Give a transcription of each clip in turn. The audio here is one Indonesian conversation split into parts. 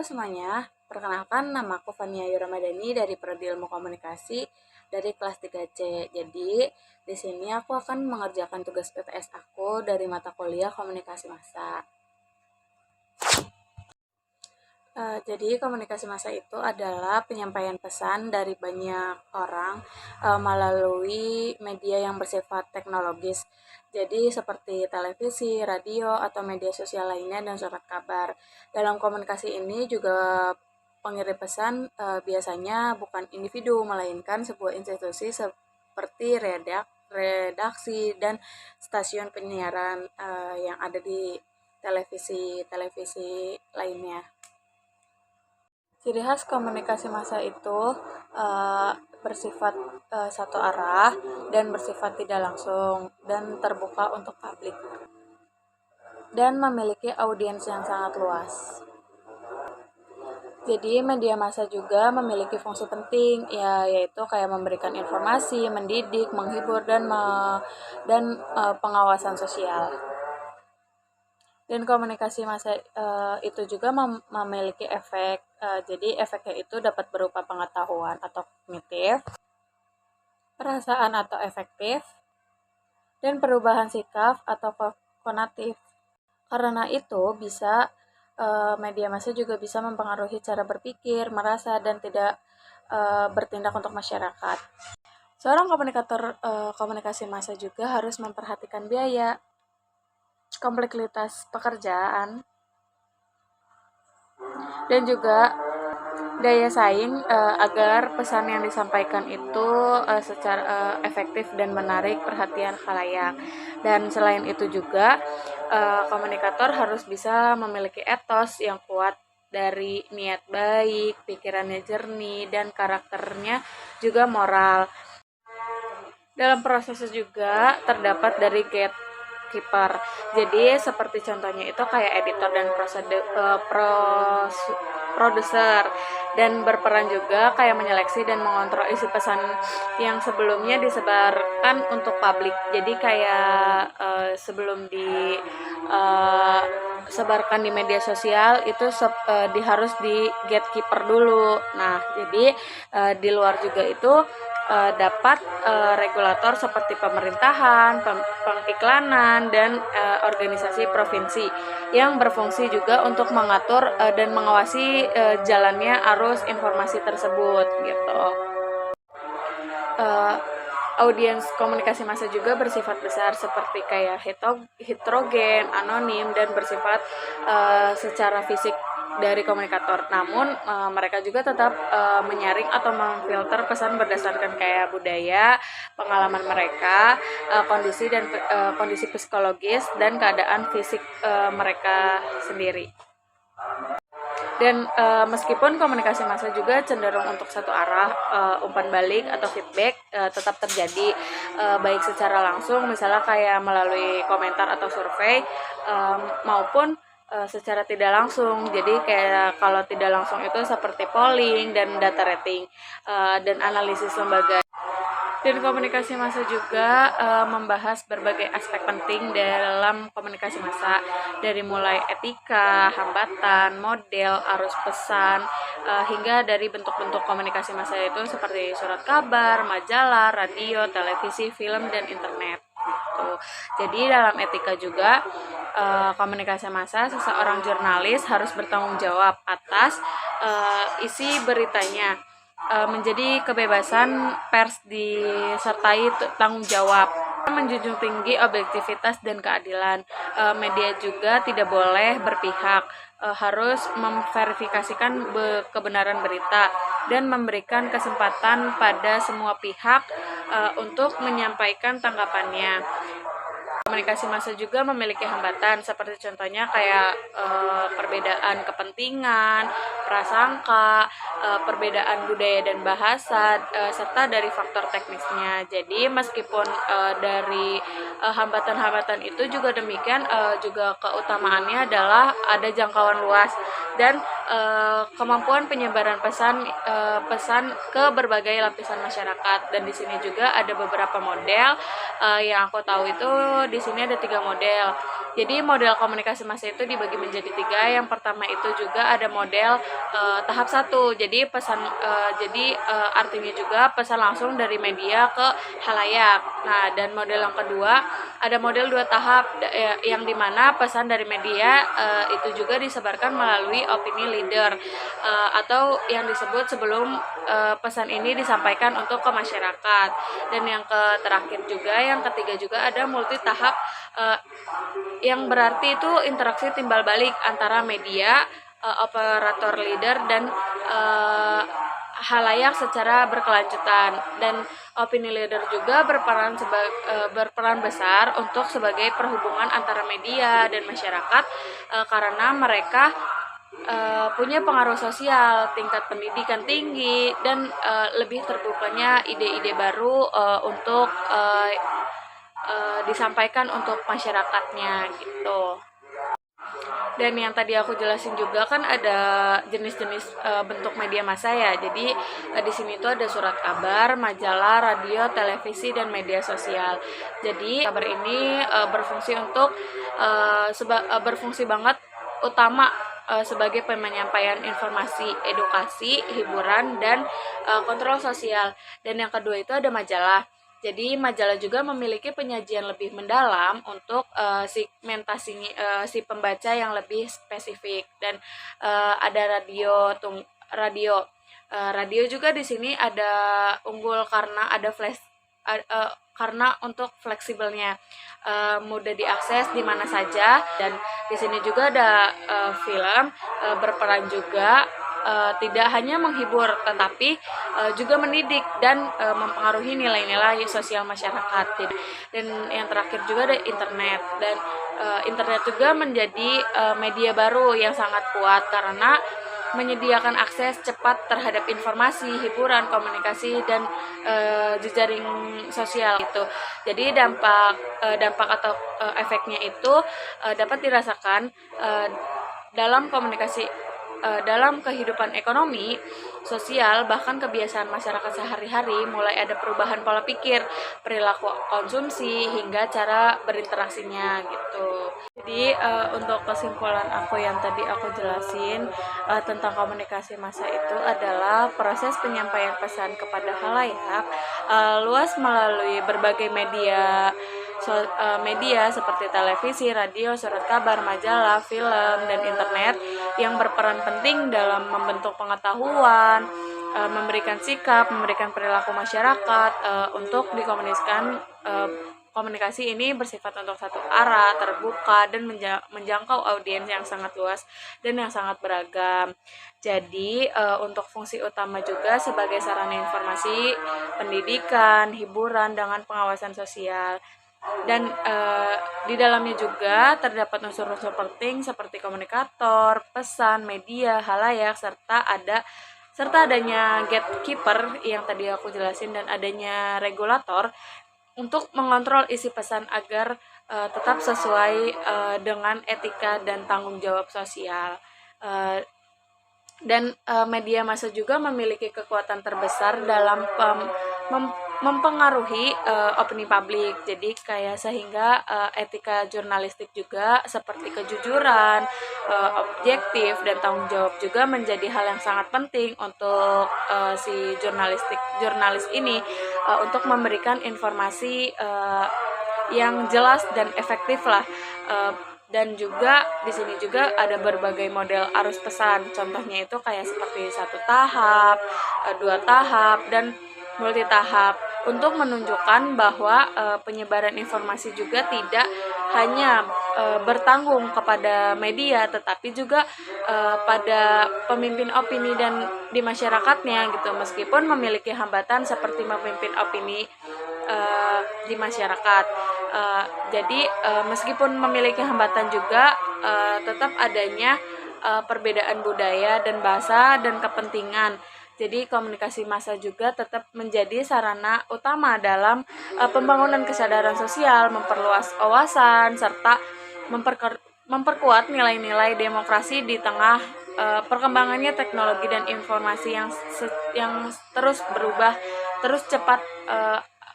semuanya, perkenalkan namaku Fania Ayu Ramadhani dari Prodi Ilmu Komunikasi dari kelas 3C. Jadi, di sini aku akan mengerjakan tugas PTS aku dari mata kuliah Komunikasi Massa. Jadi komunikasi massa itu adalah penyampaian pesan dari banyak orang melalui media yang bersifat teknologis. Jadi seperti televisi, radio, atau media sosial lainnya dan surat kabar. Dalam komunikasi ini juga pengirim pesan biasanya bukan individu, melainkan sebuah institusi seperti redaksi dan stasiun penyiaran yang ada di televisi lainnya. Ciri khas komunikasi massa itu bersifat satu arah dan bersifat tidak langsung dan terbuka untuk publik dan memiliki audiens yang sangat luas. Jadi media massa juga memiliki fungsi penting yaitu kayak memberikan informasi, mendidik, menghibur dan pengawasan sosial. Dan komunikasi massa itu juga memiliki efek. Jadi efeknya itu dapat berupa pengetahuan atau kognitif, perasaan atau efektif, dan perubahan sikap atau konatif. Karena itu media massa juga bisa mempengaruhi cara berpikir, merasa, dan tidak bertindak untuk masyarakat. Seorang komunikator komunikasi massa juga harus memperhatikan biaya, kompleksitas pekerjaan, dan juga daya saing agar pesan yang disampaikan itu secara efektif dan menarik perhatian khalayak. Dan selain itu juga komunikator harus bisa memiliki etos yang kuat dari niat baik, pikirannya jernih, dan karakternya juga moral. Dalam prosesnya juga terdapat dari gatekeeper. Jadi seperti contohnya itu kayak editor dan produser, dan berperan juga kayak menyeleksi dan mengontrol isi pesan yang sebelumnya disebarkan untuk publik. Jadi kayak sebelum disebarkan di media sosial itu harus di gatekeeper dulu. Nah, jadi di luar juga itu dapat regulator seperti pemerintahan, pengiklanan, dan organisasi provinsi yang berfungsi juga untuk mengatur dan mengawasi jalannya arus informasi tersebut gitu. Audiens komunikasi massa juga bersifat besar seperti kayak heterogen, anonim, dan bersifat secara fisik dari komunikator. Namun mereka juga tetap menyaring atau memfilter pesan berdasarkan kayak budaya, pengalaman mereka, kondisi psikologis dan keadaan fisik mereka sendiri. Dan meskipun komunikasi massa juga cenderung untuk satu arah, umpan balik atau feedback tetap terjadi baik secara langsung misalnya kayak melalui komentar atau survei maupun secara tidak langsung. Jadi kayak kalau tidak langsung itu seperti polling dan data rating dan analisis lembaga. Dan komunikasi massa juga membahas berbagai aspek penting dalam komunikasi massa, dari mulai etika, hambatan, model, arus pesan, hingga dari bentuk-bentuk komunikasi massa itu seperti surat kabar, majalah, radio, televisi, film, dan internet. Gitu. Jadi dalam etika juga komunikasi massa, seseorang jurnalis harus bertanggung jawab atas isi beritanya. Menjadi kebebasan pers disertai tanggung jawab, menjunjung tinggi objektivitas dan keadilan. Media juga tidak boleh berpihak, harus memverifikasikan kebenaran berita dan memberikan kesempatan pada semua pihak untuk menyampaikan tanggapannya. Komunikasi massa juga memiliki hambatan seperti contohnya kayak perbedaan kepentingan, prasangka, perbedaan budaya dan bahasa, serta dari faktor teknisnya. Jadi meskipun dari hambatan-hambatan itu juga demikian, juga keutamaannya adalah ada jangkauan luas dan kemampuan penyebaran pesan ke berbagai lapisan masyarakat. Dan di sini juga ada beberapa model yang aku tahu itu. Di sini ada 3 model. Jadi model komunikasi massa itu dibagi menjadi 3. Yang pertama itu juga ada model tahap satu. Jadi artinya juga pesan langsung dari media ke halayak. Nah, dan model yang kedua ada model 2 tahap yang dimana pesan dari media itu juga disebarkan melalui opini leader atau yang disebut sebelum pesan ini disampaikan untuk ke masyarakat. Dan yang terakhir juga, yang ketiga juga ada multi tahap yang berarti itu interaksi timbal balik antara media, operator leader dan halayak secara berkelanjutan. Dan opini leader juga berperan besar untuk sebagai perhubungan antara media dan masyarakat karena mereka punya pengaruh sosial, tingkat pendidikan tinggi, dan lebih terbukanya ide-ide baru untuk disampaikan untuk masyarakatnya gitu. Dan yang tadi aku jelasin juga kan ada jenis-jenis bentuk media massa ya. Jadi di sini tuh ada surat kabar, majalah, radio, televisi, dan media sosial. Jadi kabar ini berfungsi banget utama sebagai penyampaian informasi, edukasi, hiburan, dan kontrol sosial. Dan yang kedua itu ada majalah. Jadi majalah juga memiliki penyajian lebih mendalam untuk segmentasi si pembaca yang lebih spesifik. Dan ada radio juga di sini ada unggul karena ada karena untuk fleksibelnya, mudah diakses di mana saja. Dan di sini juga ada film berperan juga tidak hanya menghibur tetapi juga mendidik dan mempengaruhi nilai-nilai sosial masyarakat. Dan yang terakhir juga ada internet. Dan internet juga menjadi media baru yang sangat kuat karena menyediakan akses cepat terhadap informasi, hiburan, komunikasi, dan jejaring sosial gitu. Jadi dampak atau efeknya itu dapat dirasakan dalam dalam kehidupan ekonomi, sosial, bahkan kebiasaan masyarakat sehari-hari. Mulai ada perubahan pola pikir, perilaku konsumsi, hingga cara berinteraksinya gitu. Jadi untuk kesimpulan aku yang tadi aku jelasin tentang komunikasi massa itu adalah proses penyampaian pesan kepada halayak luas melalui berbagai media seperti televisi, radio, surat kabar, majalah, film, dan internet yang berperan penting dalam membentuk pengetahuan, memberikan sikap, memberikan perilaku masyarakat untuk dikomunikasikan. Komunikasi ini bersifat untuk satu arah, terbuka, dan menjangkau audiens yang sangat luas dan yang sangat beragam. Jadi untuk fungsi utama juga sebagai sarana informasi, pendidikan, hiburan, dengan pengawasan sosial. Dan di dalamnya juga terdapat unsur-unsur penting seperti komunikator, pesan, media, halayak, serta adanya gatekeeper yang tadi aku jelasin, dan adanya regulator untuk mengontrol isi pesan agar tetap sesuai dengan etika dan tanggung jawab sosial. Dan media massa juga memiliki kekuatan terbesar dalam mempengaruhi opini publik. Jadi sehingga etika jurnalistik juga seperti kejujuran, objektif, dan tanggung jawab juga menjadi hal yang sangat penting untuk si jurnalis ini untuk memberikan informasi yang jelas dan efektif lah. Dan juga di sini juga ada berbagai model arus pesan. Contohnya itu kayak seperti 1 tahap, 2 tahap, dan multi tahap, untuk menunjukkan bahwa penyebaran informasi juga tidak hanya bertanggung kepada media, tetapi juga pada pemimpin opini dan di masyarakatnya gitu. Meskipun memiliki hambatan seperti memimpin opini di masyarakat. Jadi meskipun memiliki hambatan juga tetap adanya perbedaan budaya dan bahasa dan kepentingan. Jadi komunikasi massa juga tetap menjadi sarana utama dalam pembangunan kesadaran sosial, memperluas wawasan, serta memperkuat nilai-nilai demokrasi di tengah perkembangannya teknologi dan informasi yang terus cepat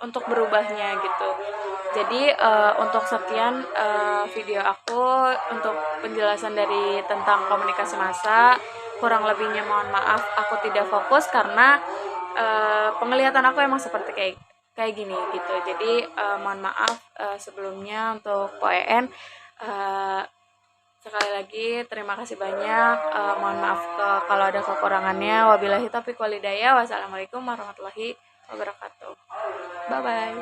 untuk berubahnya gitu. Jadi untuk sekian video aku untuk penjelasan tentang komunikasi massa. kurang lebihnya mohon maaf, aku tidak fokus karena penglihatan aku emang seperti kayak gini gitu. Jadi mohon maaf sebelumnya untuk POEN. Sekali lagi terima kasih banyak. Mohon maaf kalau ada kekurangannya. Wabillahi taufiq wal hidayah. Wassalamualaikum warahmatullahi wabarakatuh. Bye bye.